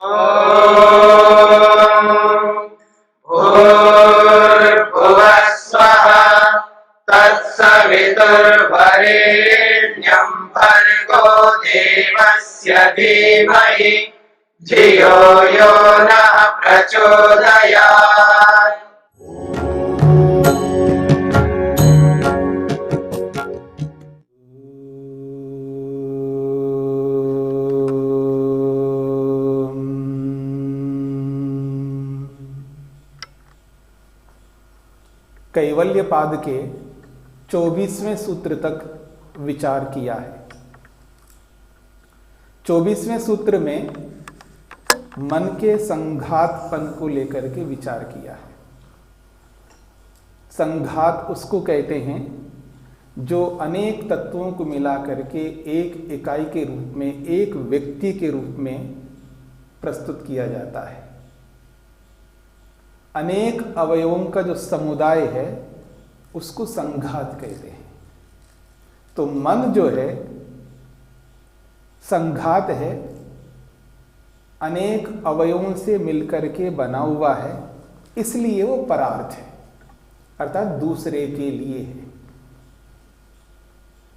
भूर्भुवः स्वः तत्सवितुर्वरेण्यं भर्गो देवस्य धीमहि धियो यो नः प्रचोदयात्। कैवल्यपाद के 24वें सूत्र तक विचार किया है। 24वें सूत्र में मन के संघातपन को लेकर के विचार किया है। संघात उसको कहते हैं जो अनेक तत्वों को मिला करके एक इकाई के रूप में, एक व्यक्ति के रूप में प्रस्तुत किया जाता है। अनेक अवयवों का जो समुदाय है उसको संघात कहते हैं। तो मन जो है संघात है, अनेक अवयवों से मिलकर के बना हुआ है, इसलिए वो परार्थ है, अर्थात दूसरे के लिए है।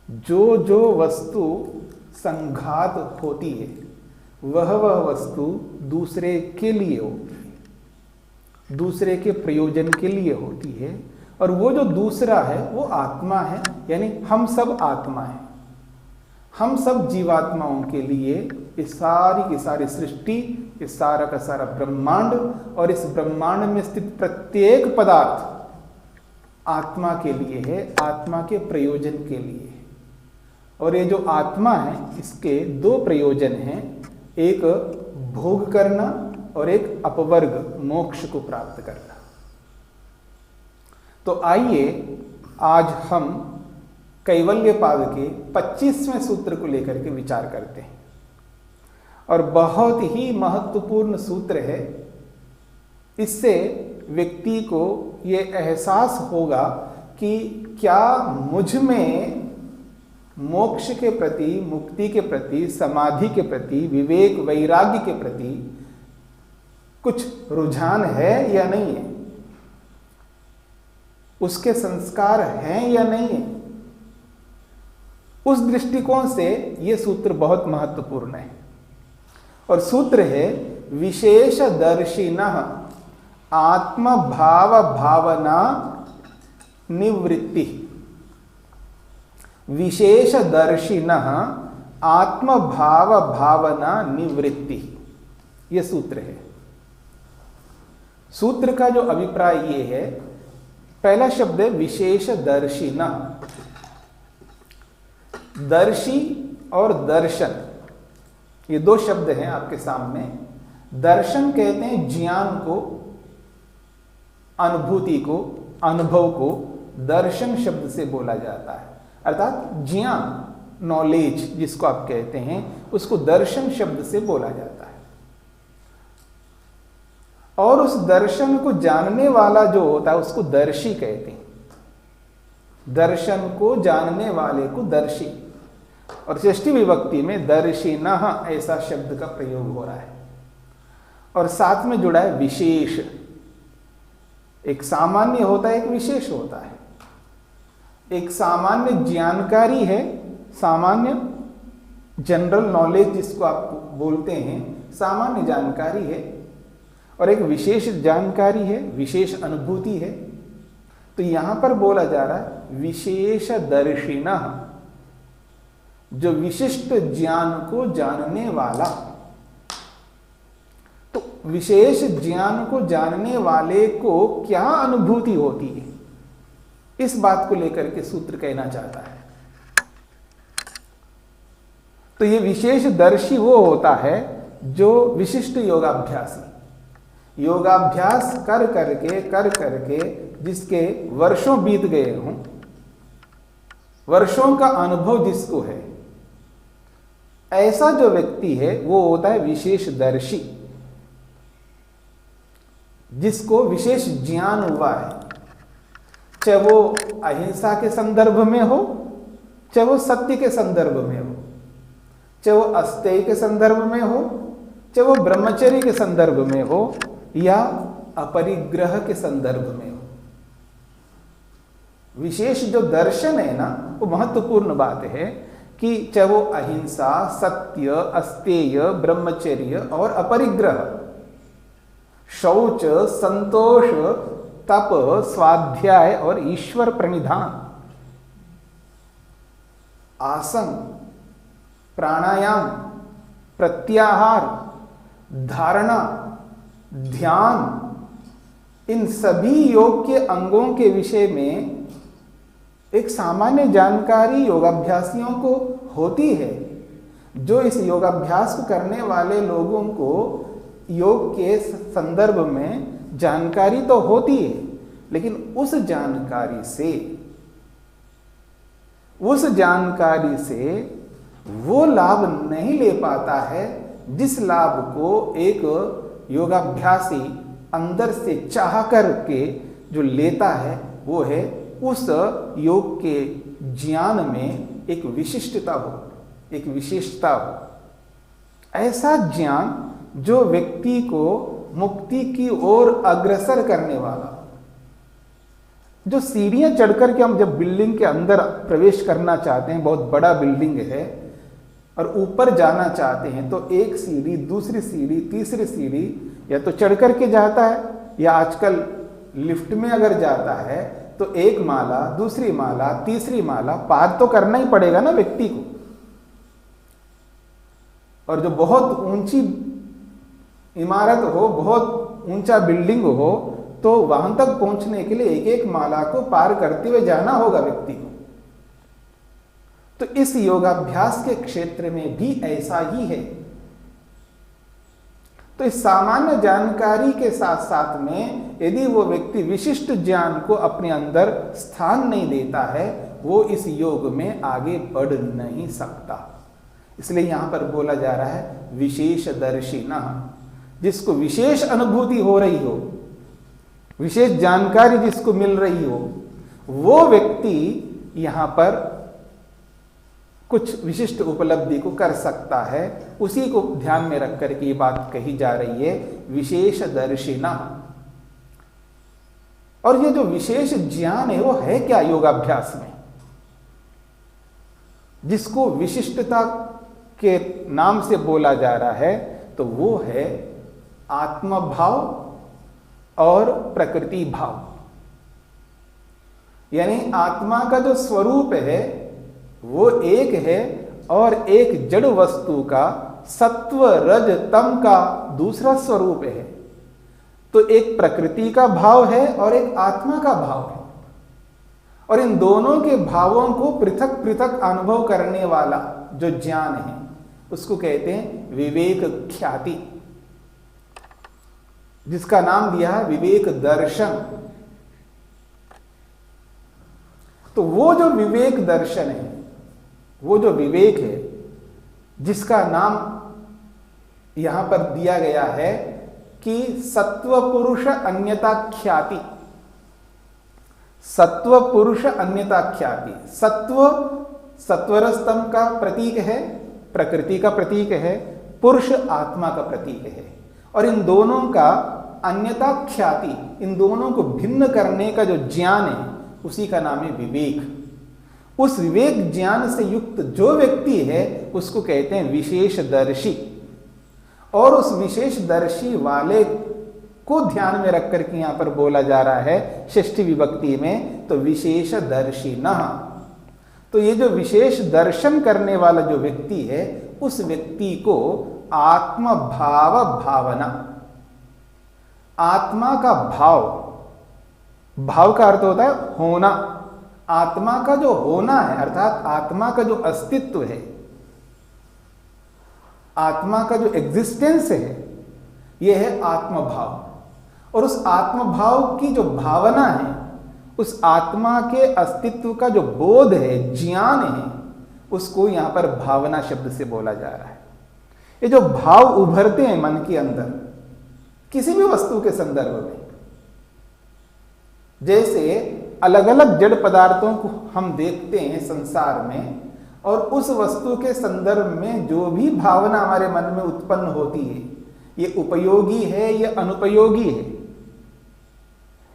जो जो वस्तु संघात होती है वह वस्तु दूसरे के लिए होती है, दूसरे के प्रयोजन के लिए होती है। और वो जो दूसरा है वो आत्मा है, यानी हम सब आत्मा है। हम सब जीवात्माओं के लिए ये सारी की सारी सृष्टि, ये सारा का सारा ब्रह्मांड और इस ब्रह्मांड में स्थित प्रत्येक पदार्थ आत्मा के लिए है, आत्मा के प्रयोजन के लिए है। और ये जो आत्मा है इसके दो प्रयोजन हैं, एक भोग करना और एक अपवर्ग मोक्ष को प्राप्त करना। तो आइए आज हम कैवल्यपाद के 25वें सूत्र को लेकर के विचार करते हैं। और बहुत ही महत्वपूर्ण सूत्र है। इससे व्यक्ति को ये एहसास होगा कि क्या मुझ में मोक्ष के प्रति, मुक्ति के प्रति, समाधि के प्रति, विवेक वैराग्य के प्रति कुछ रुझान है या नहीं है, उसके संस्कार हैं या नहीं है। उस दृष्टिकोण से यह सूत्र बहुत महत्वपूर्ण है। और सूत्र है विशेष दर्शिनः आत्म भाव भावना निवृत्ति। विशेष दर्शिनः आत्म भाव भावना निवृत्ति, यह सूत्र है। सूत्र का जो अभिप्राय ये है, पहला शब्द है विशेष दर्शिनः। दर्शी और दर्शन ये दो शब्द हैं आपके सामने। दर्शन कहते हैं ज्ञान को, अनुभूति को, अनुभव को दर्शन शब्द से बोला जाता है। अर्थात ज्ञान, नॉलेज जिसको आप कहते हैं, उसको दर्शन शब्द से बोला जाता है। और उस दर्शन को जानने वाला जो होता है उसको दर्शी कहते हैं। दर्शन को जानने वाले को दर्शी। और षष्ठी विभक्ति में दर्शिनः ऐसा शब्द का प्रयोग हो रहा है। और साथ में जुड़ा है विशेष। एक सामान्य होता है, एक विशेष होता है। एक सामान्य जानकारी है, सामान्य जनरल नॉलेज जिसको आप बोलते हैं, सामान्य जानकारी है। और एक विशेष जानकारी है, विशेष अनुभूति है। तो यहां पर बोला जा रहा है विशेष दर्शिनः, जो विशिष्ट ज्ञान को जानने वाला। तो विशेष ज्ञान को जानने वाले को क्या अनुभूति होती है, इस बात को लेकर के सूत्र कहना चाहता है। तो ये विशेष दर्शी वो होता है जो विशिष्ट योगाभ्यासी, योगाभ्यास कर करके जिसके वर्षों बीत गए हों, वर्षों का अनुभव जिसको है, ऐसा जो व्यक्ति है वो होता है विशेष दर्शी, जिसको विशेष ज्ञान हुआ है। चाहे वो अहिंसा के संदर्भ में हो, चाहे वो सत्य के संदर्भ में हो, चाहे वो अस्तेय के संदर्भ में हो, चाहे वो ब्रह्मचर्य के संदर्भ में हो या अपरिग्रह के संदर्भ में हो। विशेष जो दर्शन है ना, वो महत्वपूर्ण बात है कि चाहे वो अहिंसा, सत्य, अस्तेय, ब्रह्मचर्य और अपरिग्रह, शौच, संतोष, तप, स्वाध्याय और ईश्वर प्रणिधान, आसन, प्राणायाम, प्रत्याहार, धारणा, ध्यान, इन सभी योग के अंगों के विषय में एक सामान्य जानकारी योगाभ्यासियों को होती है। जो इस योगाभ्यास को करने वाले लोगों को योग के संदर्भ में जानकारी तो होती है, लेकिन उस जानकारी से वो लाभ नहीं ले पाता है जिस लाभ को एक योगाभ्यासी अंदर से चाह करके जो लेता है। वो है उस योग के ज्ञान में एक विशिष्टता हो, एक विशेषता हो, ऐसा ज्ञान जो व्यक्ति को मुक्ति की ओर अग्रसर करने वाला। जो सीढ़ियां चढ़कर के हम जब बिल्डिंग के अंदर प्रवेश करना चाहते हैं, बहुत बड़ा बिल्डिंग है और ऊपर जाना चाहते हैं, तो एक सीढ़ी, दूसरी सीढ़ी, तीसरी सीढ़ी या तो चढ़ करके जाता है, या आजकल लिफ्ट में अगर जाता है तो एक माला, दूसरी माला, तीसरी माला पार तो करना ही पड़ेगा ना व्यक्ति को। और जो बहुत ऊंची इमारत हो, बहुत ऊंचा बिल्डिंग हो, तो वहां तक पहुंचने के लिए एक एक माला को पार करते हुए जाना होगा व्यक्ति को। तो इस योगाभ्यास के क्षेत्र में भी ऐसा ही है। तो इस सामान्य जानकारी के साथ साथ में यदि वो व्यक्ति विशिष्ट ज्ञान को अपने अंदर स्थान नहीं देता है, वो इस योग में आगे बढ़ नहीं सकता। इसलिए यहां पर बोला जा रहा है विशेष दर्शिनः, जिसको विशेष अनुभूति हो रही हो, विशेष जानकारी जिसको मिल रही हो, वो व्यक्ति यहां पर कुछ विशिष्ट उपलब्धि को कर सकता है। उसी को ध्यान में रख करके ये बात कही जा रही है विशेष दर्शिनः। और ये जो विशेष ज्ञान है वो है क्या योगाभ्यास में, जिसको विशिष्टता के नाम से बोला जा रहा है, तो वो है आत्मभाव और प्रकृति भाव। यानी आत्मा का जो स्वरूप है वो एक है और एक जड़ वस्तु का सत्व रज तम का दूसरा स्वरूप है। तो एक प्रकृति का भाव है और एक आत्मा का भाव है, और इन दोनों के भावों को पृथक पृथक अनुभव करने वाला जो ज्ञान है उसको कहते हैं विवेक ख्याति, जिसका नाम दिया है विवेक दर्शन। तो वो जो विवेक दर्शन है, वो जो विवेक है, जिसका नाम यहां पर दिया गया है कि सत्व पुरुष अन्यता ख्याति। सत्व पुरुष अन्यता ख्याति। सत्व सत्वर स्तंभ का प्रतीक है, प्रकृति का प्रतीक है, पुरुष आत्मा का प्रतीक है, और इन दोनों का अन्यता ख्याति, इन दोनों को भिन्न करने का जो ज्ञान है उसी का नाम है विवेक। उस विवेक ज्ञान से युक्त जो व्यक्ति है उसको कहते हैं विशेष दर्शी। और उस विशेष दर्शी वाले को ध्यान में रख करके यहां पर बोला जा रहा है षष्ठी विभक्ति में, तो विशेष दर्शिनः। तो ये जो विशेष दर्शन करने वाला जो व्यक्ति है, उस व्यक्ति को आत्म भाव भावना, आत्मा का भाव, भाव का अर्थ होता है होना, आत्मा का जो होना है अर्थात आत्मा का जो अस्तित्व है, आत्मा का जो एग्जिस्टेंस है, यह है आत्मभाव। और उस आत्मभाव की जो भावना है, उस आत्मा के अस्तित्व का जो बोध है, ज्ञान है, उसको यहां पर भावना शब्द से बोला जा रहा है। ये जो भाव उभरते हैं मन के अंदर किसी भी वस्तु के संदर्भ में, जैसे अलग अलग जड़ पदार्थों को हम देखते हैं संसार में, और उस वस्तु के संदर्भ में जो भी भावना हमारे मन में उत्पन्न होती है ये उपयोगी है, ये अनुपयोगी है,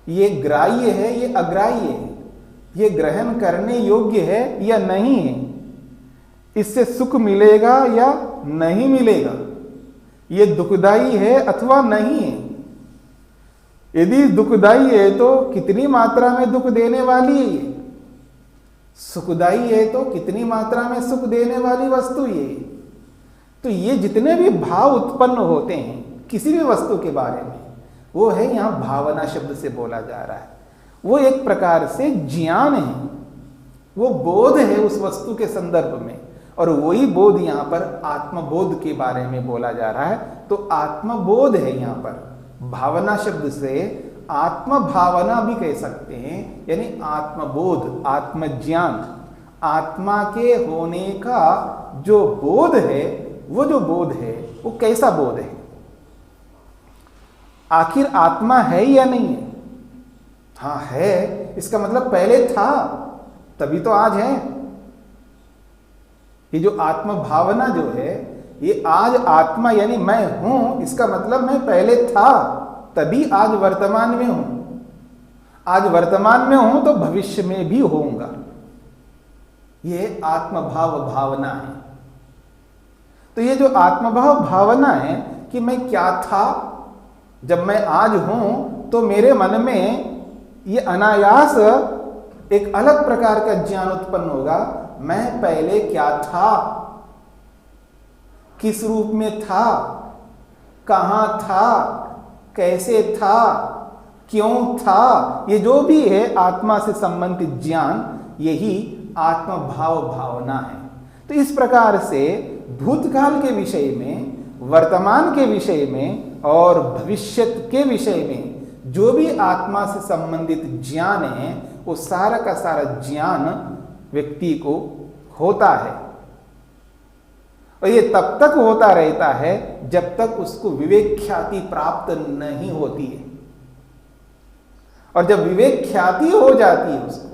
ये ग्राह्य है, ये अग्राह्य है, ये ग्रहण करने योग्य है या नहीं है, इससे सुख मिलेगा या नहीं मिलेगा, ये दुखदाई है अथवा नहीं है। यदि दुखदाई है तो कितनी मात्रा में दुख देने वाली है ये, सुखदाई है तो कितनी मात्रा में सुख देने वाली वस्तु ये। तो ये जितने भी भाव उत्पन्न होते हैं किसी भी वस्तु के बारे में, वो है यहां भावना शब्द से बोला जा रहा है। वो एक प्रकार से ज्ञान है, वो बोध है उस वस्तु के संदर्भ में, और वही बोध यहां पर आत्मबोध के बारे में बोला जा रहा है। तो आत्मबोध है यहां पर, भावना शब्द से आत्म भावना भी कह सकते हैं, यानी आत्मबोध, आत्मज्ञान, आत्मा के होने का जो बोध है, वो जो बोध है वो कैसा बोध है, आखिर आत्मा है या नहीं है। हाँ है, इसका मतलब पहले था तभी तो आज है। ये जो आत्म भावना जो है, ये आज आत्मा यानी मैं हूं, इसका मतलब मैं पहले था तभी आज वर्तमान में हूं। आज वर्तमान में हूं तो भविष्य में भी होऊंगा। ये आत्मभाव भावना है। तो ये जो आत्मभाव भावना है कि मैं क्या था, जब मैं आज हूं तो मेरे मन में ये अनायास एक अलग प्रकार का ज्ञान उत्पन्न होगा। मैं पहले क्या था, किस रूप में था, कहां था, कैसे था, क्यों था, ये जो भी है आत्मा से संबंधित ज्ञान, यही आत्मभाव भावना है। तो इस प्रकार से भूतकाल के विषय में, वर्तमान के विषय में और भविष्य के विषय में जो भी आत्मा से संबंधित ज्ञान है, वो सारा का सारा ज्ञान व्यक्ति को होता है। और ये तब तक होता रहता है जब तक उसको विवेक ख्याति प्राप्त नहीं होती है। और जब विवेक ख्याति हो जाती है उसको,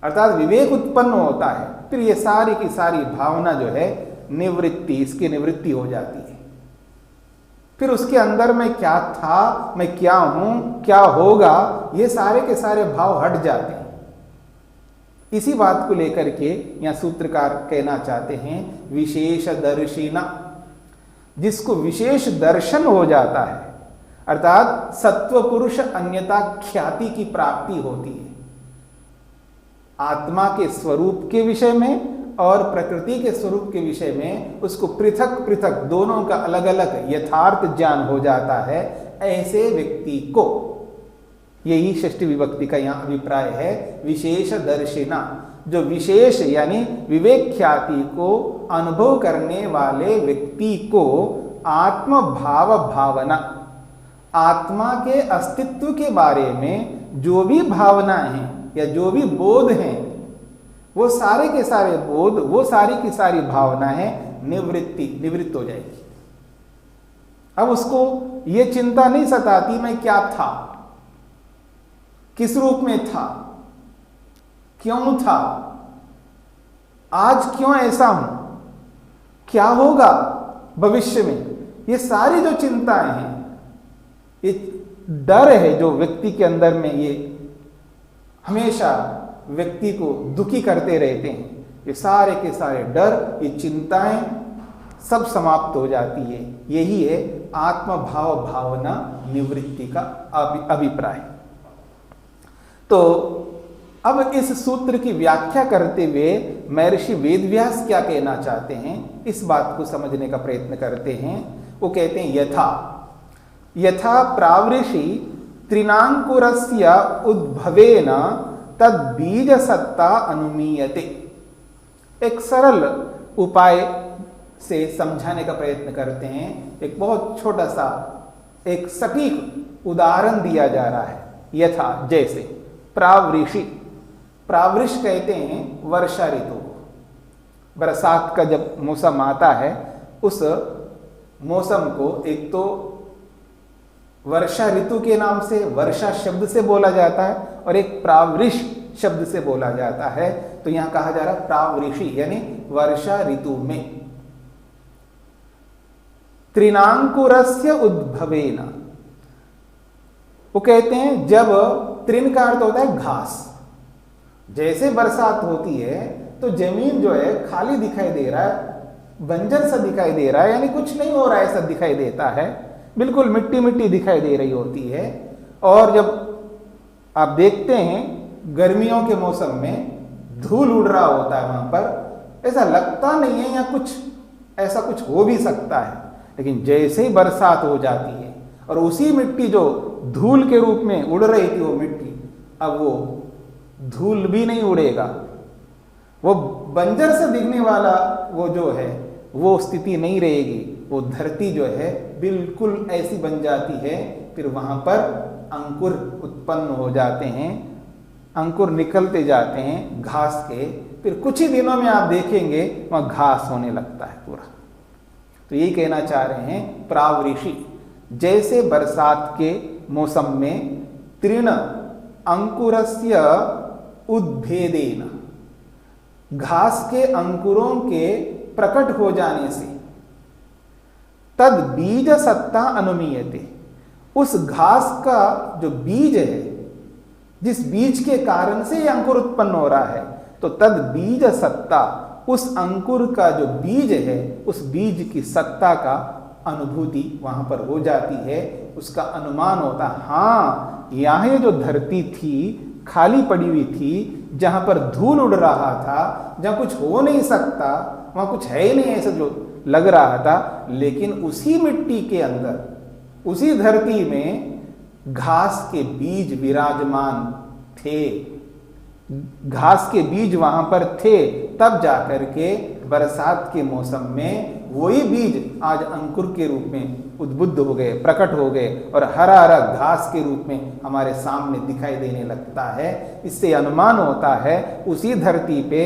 अर्थात विवेक उत्पन्न होता है, फिर ये सारी की सारी भावना जो है निवृत्ति, इसकी निवृत्ति हो जाती है। फिर उसके अंदर मैं क्या था, मैं क्या हूं, क्या होगा, ये सारे के सारे भाव हट जाते हैं। इसी बात को लेकर के यहां सूत्रकार कहना चाहते हैं विशेष दर्शिना, जिसको विशेष दर्शन हो जाता है, अर्थात सत्व पुरुष अन्यता ख्याति की प्राप्ति होती है। आत्मा के स्वरूप के विषय में और प्रकृति के स्वरूप के विषय में उसको पृथक पृथक दोनों का अलग अलग यथार्थ ज्ञान हो जाता है। ऐसे व्यक्ति को, यही षष्ठी विभक्ति का यहां अभिप्राय है, विशेष दर्शिना, जो विशेष यानी विवेक ख्याति को अनुभव करने वाले व्यक्ति को आत्म भाव भावना, आत्मा के अस्तित्व के बारे में जो भी भावनाएं हैं या जो भी बोध हैं, वो सारे के सारे बोध, वो सारी की सारी भावनाएं निवृत्त हो जाएगी। अब उसको ये चिंता नहीं सताती मैं क्या था, किस रूप में था, क्यों था, आज क्यों ऐसा हूं, क्या होगा भविष्य में। ये सारी जो चिंताएं हैं, ये डर है जो व्यक्ति के अंदर में ये हमेशा व्यक्ति को दुखी करते रहते हैं, ये सारे के सारे डर, ये चिंताएं सब समाप्त हो जाती है। यही है आत्मभाव भावना निवृत्ति का अभिप्राय। तो अब इस सूत्र की व्याख्या करते हुए महर्षि वेदव्यास क्या कहना चाहते हैं, इस बात को समझने का प्रयत्न करते हैं। वो कहते हैं यथा प्रावृषि त्रिनांकुरस्य उद्भवेन तद बीज सत्ता अनुमीयते। एक सरल उपाय से समझाने का प्रयत्न करते हैं। एक बहुत छोटा सा एक सटीक उदाहरण दिया जा रहा है। यथा, जैसे प्रावृषि, प्रावृष कहते हैं वर्षा ऋतु को। बरसात का जब मौसम आता है, उस मौसम को एक तो वर्षा ऋतु के नाम से, वर्षा शब्द से बोला जाता है, और एक प्रावृष शब्द से बोला जाता है। तो यहां कहा जा रहा है प्रावृषि यानी वर्षा ऋतु में। तृणांकुरस्य उद्भवेन। वो कहते हैं जब तृण का अर्थ होता है घास, जैसे बरसात होती है तो जमीन जो है खाली दिखाई दे रहा है, बंजर सा दिखाई दे रहा है, यानी कुछ नहीं हो रहा है ऐसा दिखाई देता है, बिल्कुल मिट्टी मिट्टी दिखाई दे रही होती है। और जब आप देखते हैं गर्मियों के मौसम में धूल उड़ रहा होता है वहां पर, ऐसा लगता नहीं है या कुछ ऐसा कुछ हो भी सकता है, लेकिन जैसे ही बरसात हो जाती है और उसी मिट्टी जो धूल के रूप में उड़ रही थी वो मिट्टी, अब वो धूल भी नहीं उड़ेगा, वो बंजर से दिखने वाला वो जो है वो स्थिति नहीं रहेगी, वो धरती जो है बिल्कुल ऐसी बन जाती है। फिर वहां पर अंकुर उत्पन्न हो जाते हैं, अंकुर निकलते जाते हैं घास के, फिर कुछ ही दिनों में आप देखेंगे वहां घास होने लगता है पूरा। तो यही कहना चाह रहे हैं प्रावृषि, जैसे बरसात के मौसम में तृण अंकुरस्य उद्भेदेन, घास के अंकुरों के प्रकट हो जाने से, तद बीज सत्ता अनुमीयते, उस घास का जो बीज है, जिस बीज के कारण से यह अंकुर उत्पन्न हो रहा है, तो तद बीज सत्ता, उस अंकुर का जो बीज है उस बीज की सत्ता का अनुभूति वहां पर हो जाती है, उसका अनुमान होता है, हाँ यहाँ ये जो धरती थी खाली पड़ी हुई थी, जहां पर धूल उड़ रहा था, जहां कुछ हो नहीं सकता, वहां कुछ है ही नहीं ऐसा जो लग रहा था, लेकिन उसी मिट्टी के अंदर, उसी धरती में घास के बीज विराजमान थे, घास के बीज वहां पर थे, तब जाकर के बरसात के मौसम में वही बीज आज अंकुर के रूप में उद्बुद्ध हो गए, प्रकट हो गए और हरा हरा घास के रूप में हमारे सामने दिखाई देने लगता है। इससे अनुमान होता है उसी धरती पे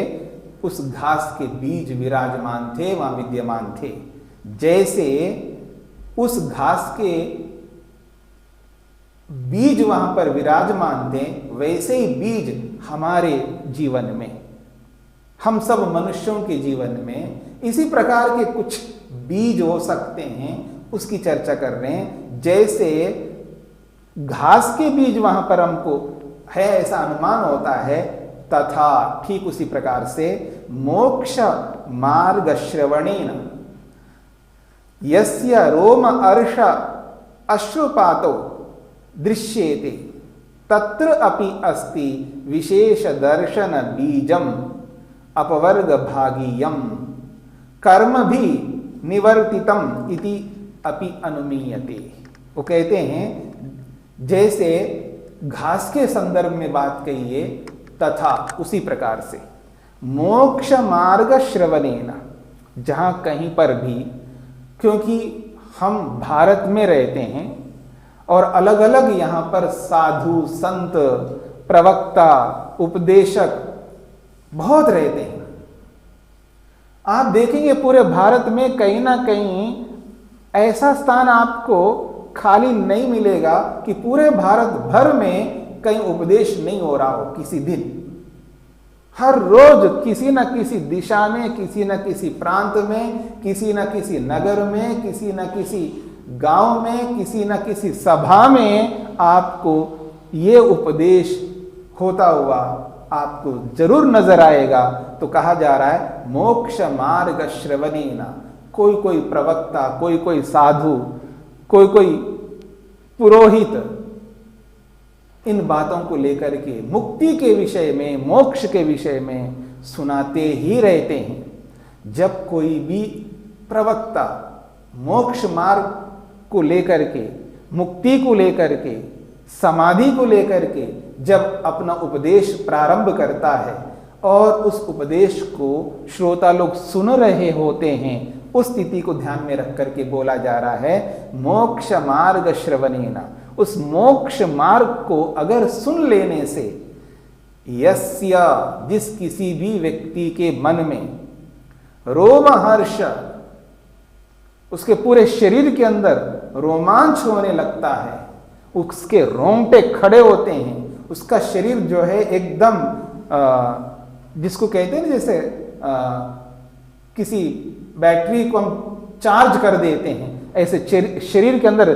उस घास के बीज विराजमान थे, वहां विद्यमान थे। जैसे उस घास के बीज वहां पर विराजमान थे, वैसे ही बीज हमारे जीवन में, हम सब मनुष्यों के जीवन में इसी प्रकार के कुछ बीज हो सकते हैं, उसकी चर्चा कर रहे हैं। जैसे घास के बीज वहां पर हमको है ऐसा अनुमान होता है, तथा ठीक उसी प्रकार से मोक्ष मार्ग श्रवणेन यस्य रोम अर्ष अश्रुपातो दृश्येते तत्र अपि अस्ति विशेष दर्शन बीजम अपवर्ग भागीयम कर्म भी निवर्तितम इति अपि अनुमीयते। वो कहते हैं जैसे घास के संदर्भ में बात कही है, तथा उसी प्रकार से मोक्ष मार्ग श्रवणेन, जहां कहीं पर भी, क्योंकि हम भारत में रहते हैं और अलग अलग यहां पर साधु संत प्रवक्ता उपदेशक बहुत रहते हैं। आप देखेंगे पूरे भारत में कहीं ना कहीं ऐसा स्थान आपको खाली नहीं मिलेगा कि पूरे भारत भर में कहीं उपदेश नहीं हो रहा हो किसी दिन। हर रोज किसी न किसी दिशा में, किसी न किसी प्रांत में, किसी न किसी नगर में, किसी न किसी गांव में, किसी न किसी सभा में आपको ये उपदेश होता हुआ आपको जरूर नजर आएगा। तो कहा जा रहा है मोक्ष मार्ग श्रवणेन, कोई कोई प्रवक्ता, कोई कोई साधु, कोई कोई पुरोहित इन बातों को लेकर के मुक्ति के विषय में, मोक्ष के विषय में सुनाते ही रहते हैं। जब कोई भी प्रवक्ता मोक्ष मार्ग को लेकर के, मुक्ति को लेकर के, समाधि को लेकर के जब अपना उपदेश प्रारंभ करता है और उस उपदेश को श्रोता लोग सुन रहे होते हैं, उस स्थिति को ध्यान में रख करके बोला जा रहा है मोक्ष मार्ग श्रवणेन। उस मोक्ष मार्ग को अगर सुन लेने से यस्य, जिस किसी भी व्यक्ति के मन में रोमहर्ष, उसके पूरे शरीर के अंदर रोमांच होने लगता है, उसके रोंगटे खड़े होते हैं, उसका शरीर जो है एकदम जिसको कहते हैं ना, जैसे किसी बैटरी को हम चार्ज कर देते हैं, ऐसे शरीर के अंदर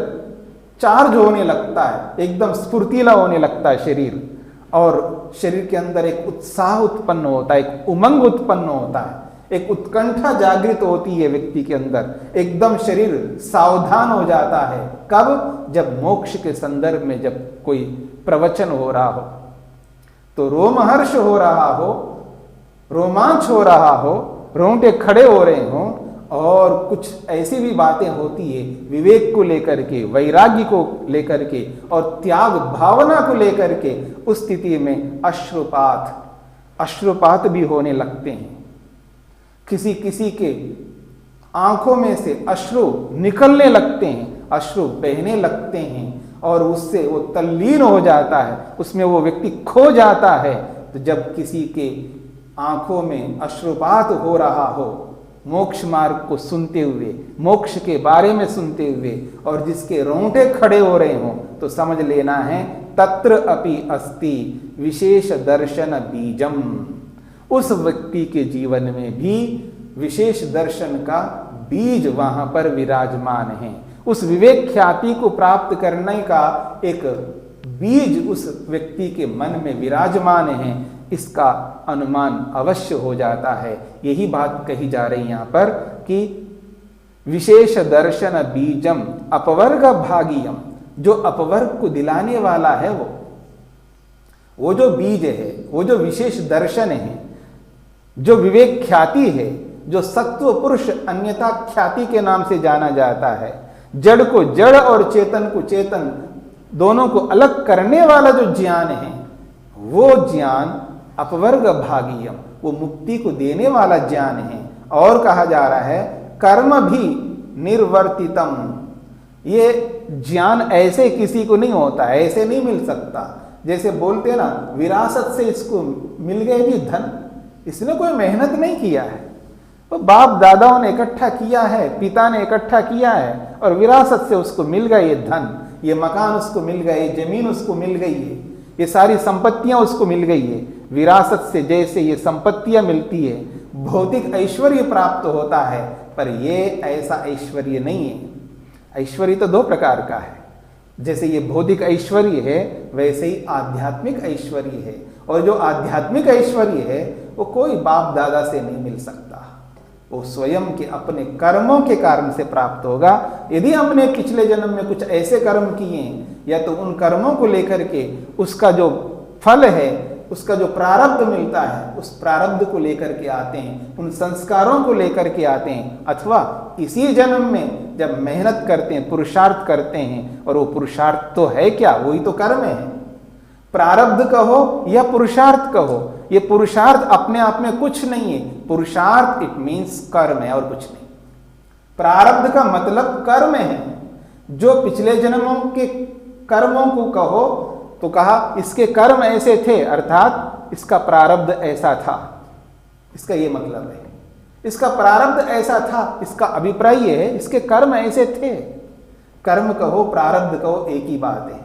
चार्ज होने लगता है, एकदम स्फूर्तिला होने लगता है शरीर, और शरीर के अंदर एक उत्साह उत्पन्न होता है, एक उमंग उत्पन्न होता है, एक उत्कंठा जागृत होती है व्यक्ति के अंदर, एकदम शरीर सावधान हो जाता है। कब? जब मोक्ष के संदर्भ में जब कोई प्रवचन हो रहा हो, तो रोमहर्ष हो रहा हो, रोमांच हो रहा हो, रोंगटे खड़े हो रहे हो, और कुछ ऐसी भी बातें होती है विवेक को लेकर के, वैराग्य को लेकर के और त्याग भावना को लेकर के, उस स्थिति में अश्रुपात भी होने लगते हैं। किसी किसी के आंखों में से अश्रु निकलने लगते हैं, अश्रु बहने लगते हैं, और उससे वो तल्लीन हो जाता है, उसमें वो व्यक्ति खो जाता है। तो जब किसी के आंखों में अश्रुपात हो रहा हो, मोक्ष मार्ग को सुनते हुए, मोक्ष के बारे में सुनते हुए, और जिसके रोंगटे खड़े हो रहे हों, तो समझ लेना है तत्र अपि अस्ति विशेष दर्शन बीजम। उस व्यक्ति के जीवन में भी विशेष दर्शन का बीज वहां पर विराजमान है। उस विवेक ख्याति को प्राप्त करने का एक बीज उस व्यक्ति के मन में विराजमान है, इसका अनुमान अवश्य हो जाता है। यही बात कही जा रही यहां पर कि विशेष दर्शन बीजम अपवर्ग भागीयम, जो अपवर्ग को दिलाने वाला है, वो जो बीज है, वो जो विशेष दर्शन है, जो विवेक ख्याति है, जो सत्व पुरुष अन्यथा ख्याति के नाम से जाना जाता है, जड़ को जड़ और चेतन को चेतन दोनों को अलग करने वाला जो ज्ञान है, वो ज्ञान अपवर्ग भागीयम, वो मुक्ति को देने वाला ज्ञान है। और कहा जा रहा है कर्म भी निर्वर्तितम, ये ज्ञान ऐसे किसी को नहीं होता, ऐसे नहीं मिल सकता। जैसे बोलते ना विरासत से इसको मिल गए जी धन, इसने कोई मेहनत नहीं किया है, तो बाप दादाओं ने इकट्ठा किया है, पिता ने इकट्ठा किया है, और विरासत से उसको मिल गया ये धन, ये मकान उसको मिल गए, ये जमीन उसको मिल गई है, ये सारी संपत्तियां उसको मिल गई है। विरासत से जैसे ये संपत्तियां मिलती है, भौतिक ऐश्वर्य प्राप्त होता है, पर ये ऐसा ऐश्वर्य नहीं है। ऐश्वर्य तो दो प्रकार का है, जैसे ये भौतिक ऐश्वर्य है, वैसे ही आध्यात्मिक ऐश्वर्य है। और जो आध्यात्मिक ऐश्वर्य है, वो कोई बाप दादा से नहीं मिल सकता, वो स्वयं के अपने कर्मों के कारण से प्राप्त होगा। यदि हमने पिछले जन्म में कुछ ऐसे कर्म किए, या तो उन कर्मों को लेकर के उसका जो फल है, उसका जो प्रारब्ध मिलता है, उस प्रारब्ध को लेकर के आते हैं, उन संस्कारों को लेकर के आते हैं, अथवा इसी जन्म में जब मेहनत करते हैं, पुरुषार्थ करते हैं, और वो पुरुषार्थ तो है क्या, वही तो कर्म है। प्रारब्ध कहो या पुरुषार्थ कहो, ये पुरुषार्थ अपने आप में कुछ नहीं है, पुरुषार्थ इट मीन्स कर्म है और कुछ नहीं। प्रारब्ध का मतलब कर्म है। जो पिछले जन्मों के कर्मों को कहो तो कहा इसके कर्म ऐसे थे, अर्थात इसका प्रारब्ध ऐसा था, इसका ये मतलब है। इसका प्रारब्ध ऐसा था, इसका अभिप्राय ये है इसके कर्म ऐसे थे। कर्म कहो प्रारब्ध कहो एक ही बात है,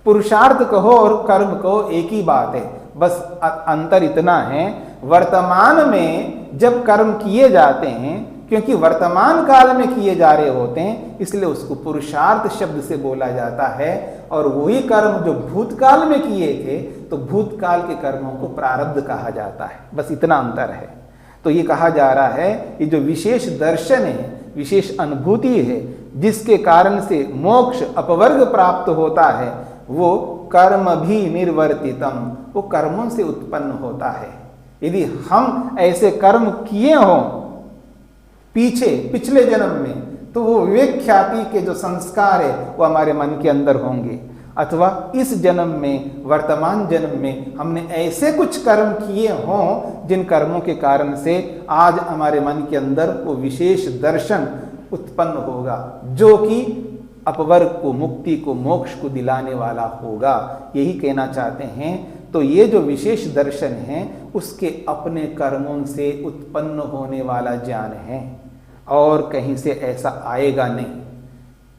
पुरुषार्थ कहो और कर्म कहो एक ही बात है। बस अंतर इतना है, वर्तमान में जब कर्म किए जाते हैं, क्योंकि वर्तमान काल में किए जा रहे होते हैं, इसलिए उसको पुरुषार्थ शब्द से बोला जाता है। और वही कर्म जो भूतकाल में किए थे, तो भूतकाल के कर्मों को प्रारब्ध कहा जाता है। बस इतना अंतर है। तो ये कहा जा रहा है ये जो विशेष दर्शन है, विशेष अनुभूति है, जिसके कारण से मोक्ष अपवर्ग प्राप्त होता है, वो कर्म भी निर्वर्तितम, वो कर्मों से उत्पन्न होता है। यदि हम ऐसे कर्म किए हों पिछले जन्म में, तो वो विवेक ख्याति के जो संस्कार है वो हमारे मन के अंदर होंगे। अथवा इस जन्म में, वर्तमान जन्म में हमने ऐसे कुछ कर्म किए हों जिन कर्मों के कारण से आज हमारे मन के अंदर वो विशेष दर्शन उत्पन्न होगा, जो कि अपवर्ग को, मुक्ति को, मोक्ष को दिलाने वाला होगा। यही कहना चाहते हैं। तो ये जो विशेष दर्शन है, उसके अपने कर्मों से उत्पन्न होने वाला ज्ञान है, और कहीं से ऐसा आएगा नहीं।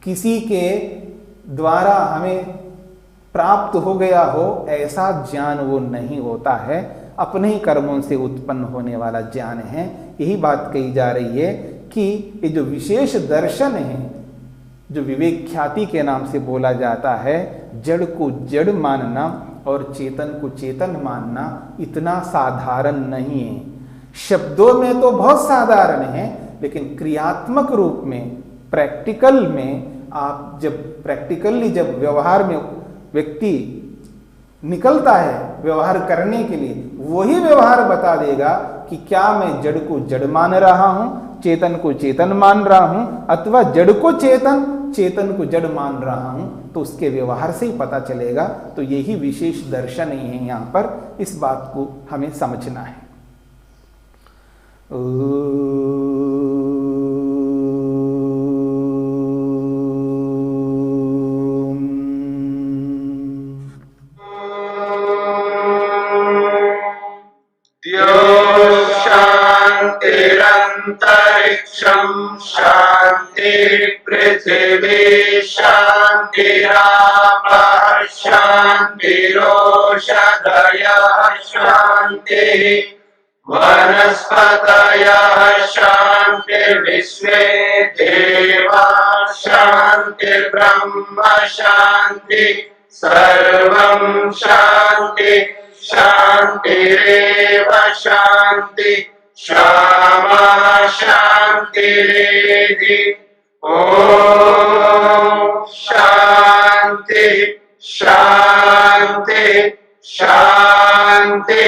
किसी के द्वारा हमें प्राप्त हो गया हो ऐसा ज्ञान वो नहीं होता है, अपने ही कर्मों से उत्पन्न होने वाला ज्ञान है। यही बात कही जा रही है कि ये जो विशेष दर्शन है, जो विवेक ख्याति के नाम से बोला जाता है, जड़ को जड़ मानना और चेतन को चेतन मानना इतना साधारण नहीं है। शब्दों में तो बहुत साधारण है, लेकिन क्रियात्मक रूप में, प्रैक्टिकल में, आप जब प्रैक्टिकली जब व्यवहार में व्यक्ति निकलता है व्यवहार करने के लिए, वही व्यवहार बता देगा कि क्या मैं जड़ को जड़ मान रहा हूं, चेतन को चेतन मान रहा हूं, अथवा जड़ को चेतन, चेतन को जड़ मान रहा हूं। तो उसके व्यवहार से ही पता चलेगा। तो यही विशेष दर्शन ही है। यहां पर इस बात को हमें समझना है। शांतिरंतरिक्षं शांति पृथिवी शांतिरापः शांतिरोषधयः शांतिः वनस्पतयः शांतिर्विश्वे देवाः शांतिर्ब्रह्म शांति सर्वं शांति शांतिरेव शांति क्षमा शांतिरेधि। ओम शांति शांति शांति।